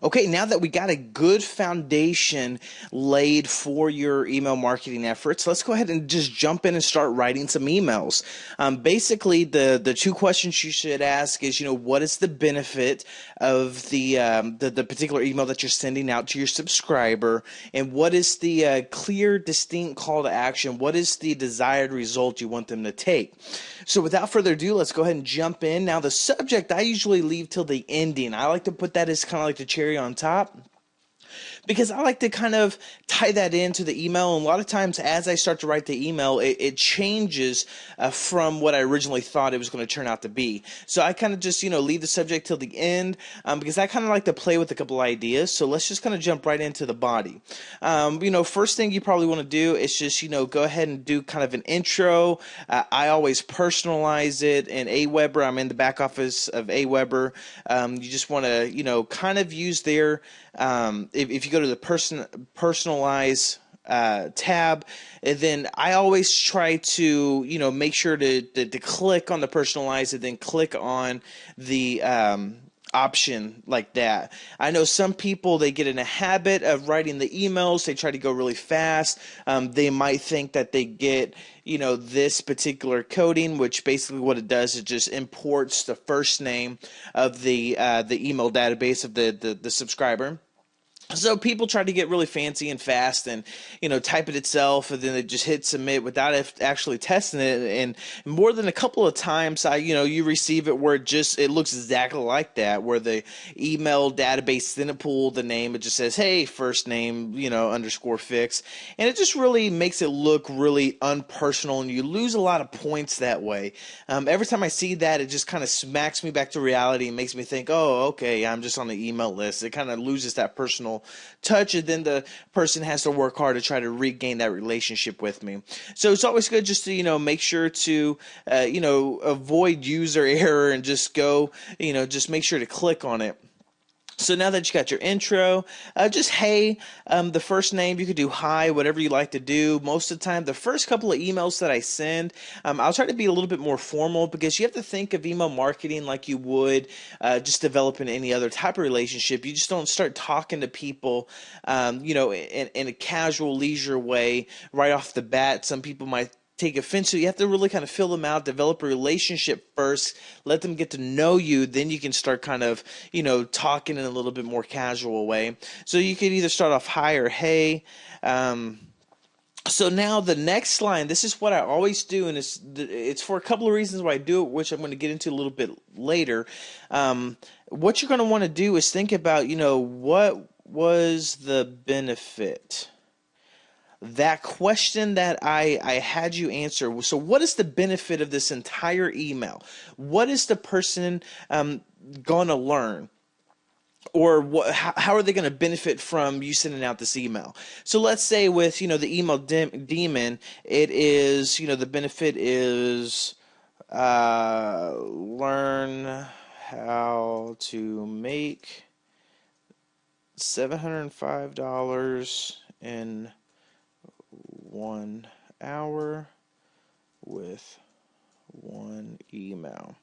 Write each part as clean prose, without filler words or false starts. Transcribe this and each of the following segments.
Okay, now that we got a good foundation laid for your email marketing efforts, let's go ahead and just jump in and start writing some emails. Basically, the two questions you should ask is, what is the benefit of the particular email that you're sending out to your subscriber, and what is the clear, distinct call to action? What is the desired result you want them to take? So, without further ado, let's go ahead and jump in. Now, the subject I usually leave till the ending. I like to put that as kind of like the cherry on top, because I like to kind of tie that into the email. And a lot of times as I start to write the email, it changes from what I originally thought it was going to turn out to be. So I kind of just, leave the subject till the end, because I kind of like to play with a couple ideas. So let's just kind of jump right into the body. First thing you probably want to do is just, go ahead and do kind of an intro. I always personalize it in Aweber. I'm in the back office of Aweber. You just want to, kind of use their, if you go to the personalize tab, and then I always try to make sure to click on the personalize and then click on the option like that. I know some people, they get in a habit of writing the emails. They try to go really fast. They might think that they get this particular coding, which basically what it does is just imports the first name of the email database of the subscriber. So people try to get really fancy and fast and, type it itself, and then they just hit submit without actually testing it. And more than a couple of times, you receive it where it looks exactly like that, where the email database didn't pull the name. It just says, hey, first name, underscore fix. And it just really makes it look really unpersonal, and you lose a lot of points that way. Every time I see that, it just kind of smacks me back to reality and makes me think, oh, okay, I'm just on the email list. It kind of loses that personal touch, and then the person has to work hard to try to regain that relationship with me. So it's always good just to make sure to avoid user error and just go, just make sure to click on it. So now that you got your intro, just hey, the first name, you could do hi, whatever you like to do. Most of the time, the first couple of emails that I send, I'll try to be a little bit more formal, because you have to think of email marketing like you would just developing any other type of relationship. You just don't start talking to people, in a casual, leisure way right off the bat. Some people might take offense. So you have to really kind of fill them out, develop a relationship first, let them get to know you. Then you can start kind of, talking in a little bit more casual way. So you could either start off hi or hey. So now the next line, this is what I always do, and it's for a couple of reasons why I do it, which I'm going to get into a little bit later. What you're going to want to do is think about, what was the benefit? That question that I had you answer. So what is the benefit of this entire email? What is the person going to learn? Or how are they going to benefit from you sending out this email? So let's say with, the email demon, it is, the benefit is learn how to make $705 in 1 hour with one email.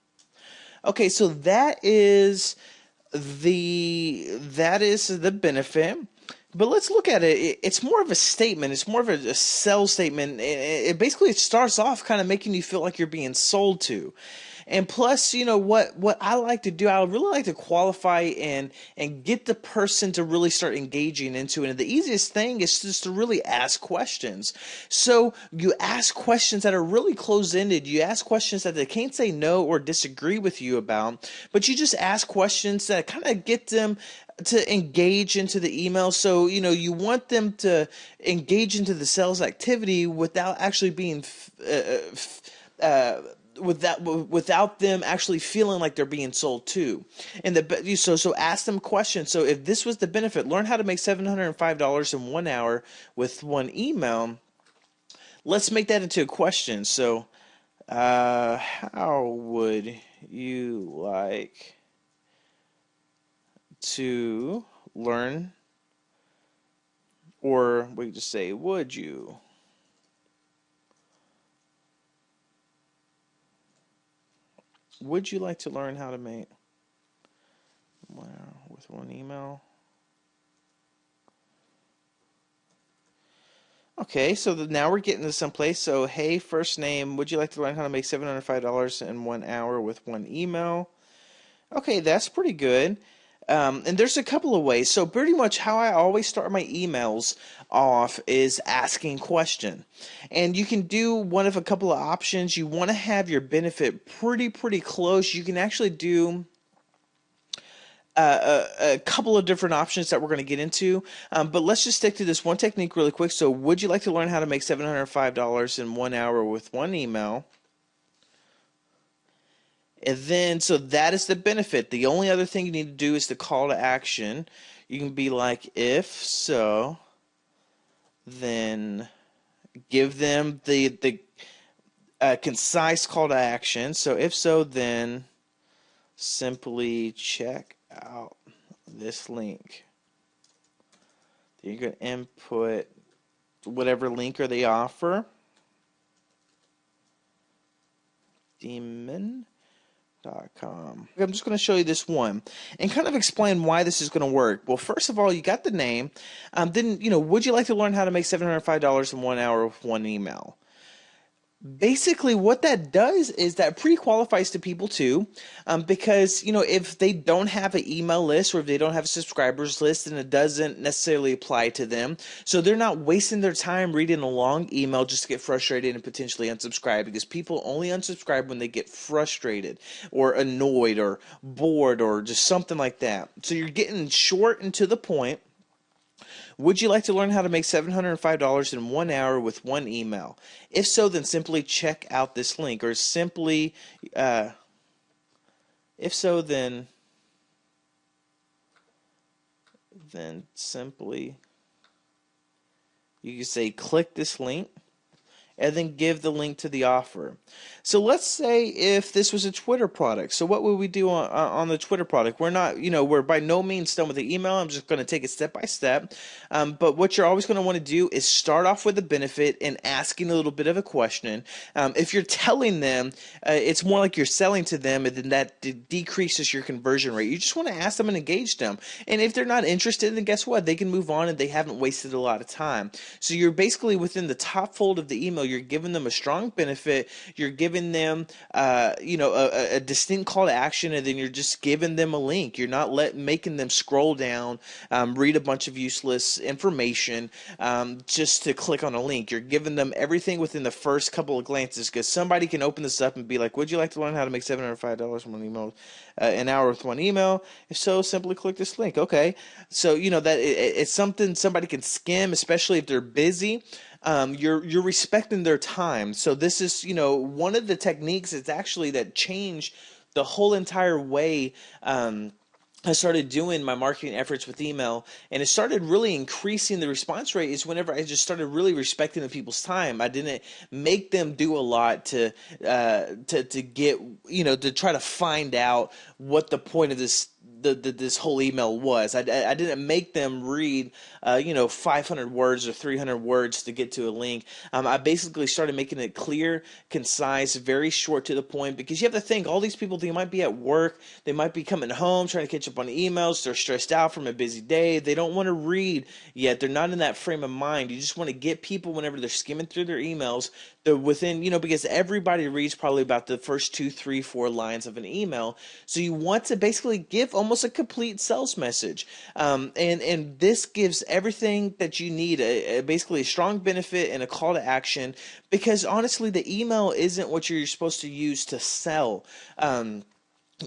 Okay, so that is the benefit. But let's look at it. It's more of a statement. It's more of a sell statement. It basically starts off kind of making you feel like you're being sold to. And plus, what I like to do, I really like to qualify and get the person to really start engaging into it. And the easiest thing is just to really ask questions. So you ask questions that are really close-ended. You ask questions that they can't say no or disagree with you about, but you just ask questions that kind of get them to engage into the email. So, you want them to engage into the sales activity without actually being without them actually feeling like they're being sold to. And so ask them questions. So if this was the benefit, learn how to make $705 in 1 hour with one email. Let's make that into a question. So how would you like to learn, or we just say, would you like to learn how to make, wow, with one email? Okay, so now we're getting to someplace. So, hey, first name, would you like to learn how to make $705 in 1 hour with one email? Okay, that's pretty good. And there's a couple of ways. So pretty much how I always start my emails off is asking question. And you can do one of a couple of options. You want to have your benefit pretty close. You can actually do a couple of different options that we're going to get into. But let's just stick to this one technique really quick. So would you like to learn how to make $705 in 1 hour with one email? And then, so that is the benefit. The only other thing you need to do is the call to action. You can be like, if so, then give them the concise call to action. So if so, then simply check out this link. Then you're going to input whatever link or they offer. Demon.com. I'm just going to show you this one and kind of explain why this is going to work. Well, first of all, you got the name. Then, would you like to learn how to make $705 in 1 hour with one email? Basically, what that does is that pre-qualifies to people too, because if they don't have an email list or if they don't have a subscribers list, then it doesn't necessarily apply to them. So they're not wasting their time reading a long email just to get frustrated and potentially unsubscribe, because people only unsubscribe when they get frustrated or annoyed or bored or just something like that. So you're getting short and to the point. Would you like to learn how to make $705 in 1 hour with one email? If so, then simply check out this link, or simply, if so, then simply, you can say click this link, and then give the link to the offer. So let's say if this was a Twitter product. So what would we do on the Twitter product? We're not, we're by no means done with the email. I'm just going to take it step by step. But what you're always going to want to do is start off with a benefit and asking a little bit of a question. If you're telling them, it's more like you're selling to them, and then that decreases your conversion rate. You just want to ask them and engage them. And if they're not interested, then guess what? They can move on and they haven't wasted a lot of time. So you're basically within the top fold of the email. You're giving them a strong benefit. You're giving them, a distinct call to action, and then you're just giving them a link. You're not making them scroll down, read a bunch of useless information, just to click on a link. You're giving them everything within the first couple of glances, because somebody can open this up and be like, "Would you like to learn how to make $705 from one email, an hour with one email? If so, simply click this link." Okay, so that it's something somebody can skim, especially if they're busy. You're respecting their time. So this is, one of the techniques is actually that changed the whole entire way I started doing my marketing efforts with email, and it started really increasing the response rate is whenever I just started really respecting the people's time. I didn't make them do a lot to get, to try to find out what the point of this whole email was. I didn't make them read 500 words or 300 words to get to a link. I basically started making it clear, concise, very short to the point, because you have to think, all these people, they might be at work, they might be coming home trying to catch up on emails, they're stressed out from a busy day, they don't want to read yet, they're not in that frame of mind. You just want to get people, whenever they're skimming through their emails, they're within, because everybody reads probably about the first 2, 3, 4 lines of an email. So you want to basically give almost a complete sales message. And this gives everything that you need, basically a strong benefit and a call to action, because honestly, the email isn't what you're supposed to use to sell.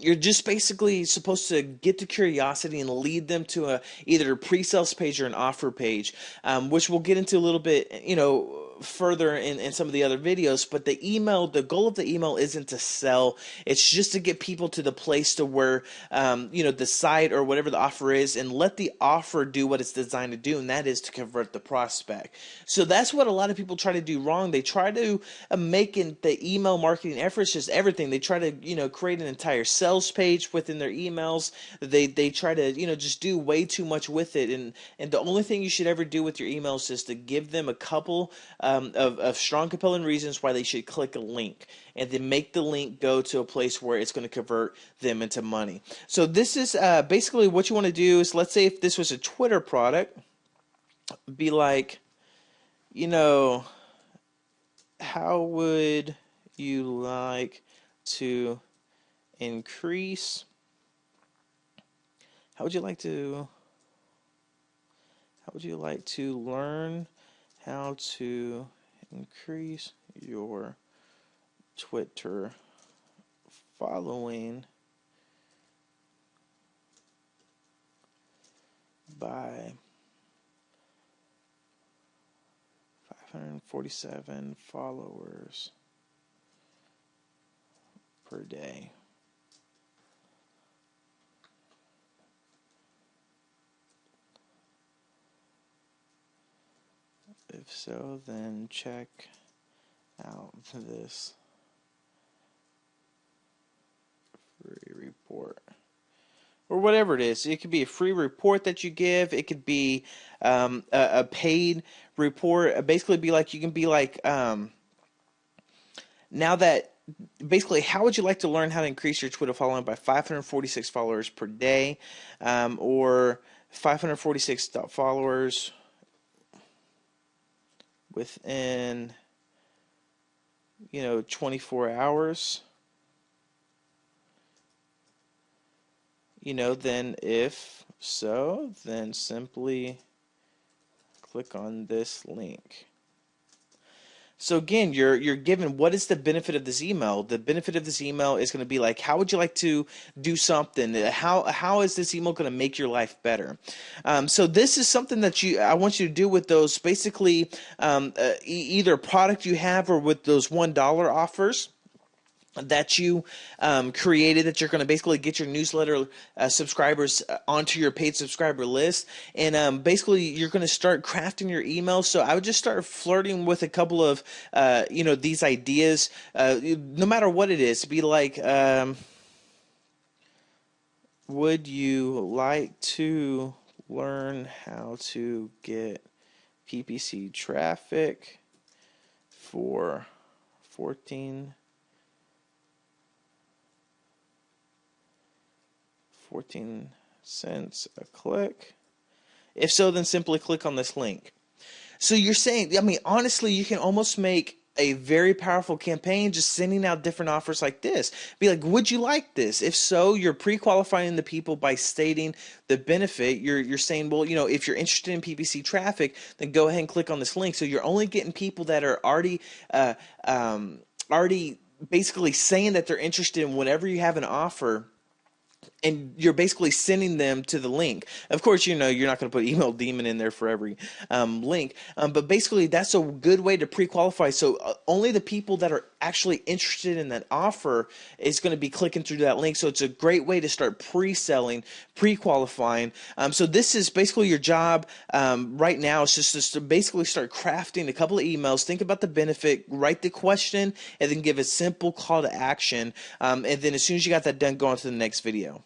You're just basically supposed to get the curiosity and lead them to either a pre-sales page or an offer page, which we'll get into a little bit, further in some of the other videos. But the goal of the email isn't to sell. It's just to get people to the place to where, the site or whatever the offer is, and let the offer do what it's designed to do, and that is to convert the prospect. So that's what a lot of people try to do wrong. They try to make the email marketing efforts just everything. They try to, create an entire sales page within their emails. They try to, just do way too much with it. And the only thing you should ever do with your emails is to give them a couple of strong, compelling reasons why they should click a link, and then make the link go to a place where it's going to convert them into money. So this is basically what you want to do is, let's say if this was a Twitter product, be like, you know, how would you like to increase, how would you like to learn how to increase your Twitter following by 547 followers per day? If so, then check out this free report. Or whatever it is. It could be a free report that you give. It could be a paid report. Basically, be like, you can be like, now that, basically, how would you like to learn how to increase your Twitter following by 546 followers per day, or 546 followers within 24 hours? Then if so, then simply click on this link. So again, you're given, what is the benefit of this email? The benefit of this email is going to be like, how would you like to do something? How is this email going to make your life better? So this is something that I want you to do with those, basically, either a product you have or with those $1 offers that you created, that you're going to basically get your newsletter subscribers onto your paid subscriber list. And basically you're going to start crafting your emails. So I would just start flirting with a couple of these ideas, no matter what it is. Be like, would you like to learn how to get PPC traffic for 14 cents a click? If so, then simply click on this link. So you're saying, I mean, honestly, you can almost make a very powerful campaign just sending out different offers like this. Be like, would you like this? If so, you're pre-qualifying the people by stating the benefit. You're saying, well, if you're interested in PPC traffic, then go ahead and click on this link. So you're only getting people that are already basically saying that they're interested in whenever you have an offer, and you're basically sending them to the link. Of course, you're not going to put email demon in there for every link, but basically that's a good way to pre-qualify. So only the people that are actually interested in that offer is going to be clicking through that link. So it's a great way to start pre-selling, pre-qualifying. So this is basically your job right now. It's just to basically start crafting a couple of emails, think about the benefit, write the question, and then give a simple call to action. And then as soon as you got that done, go on to the next video.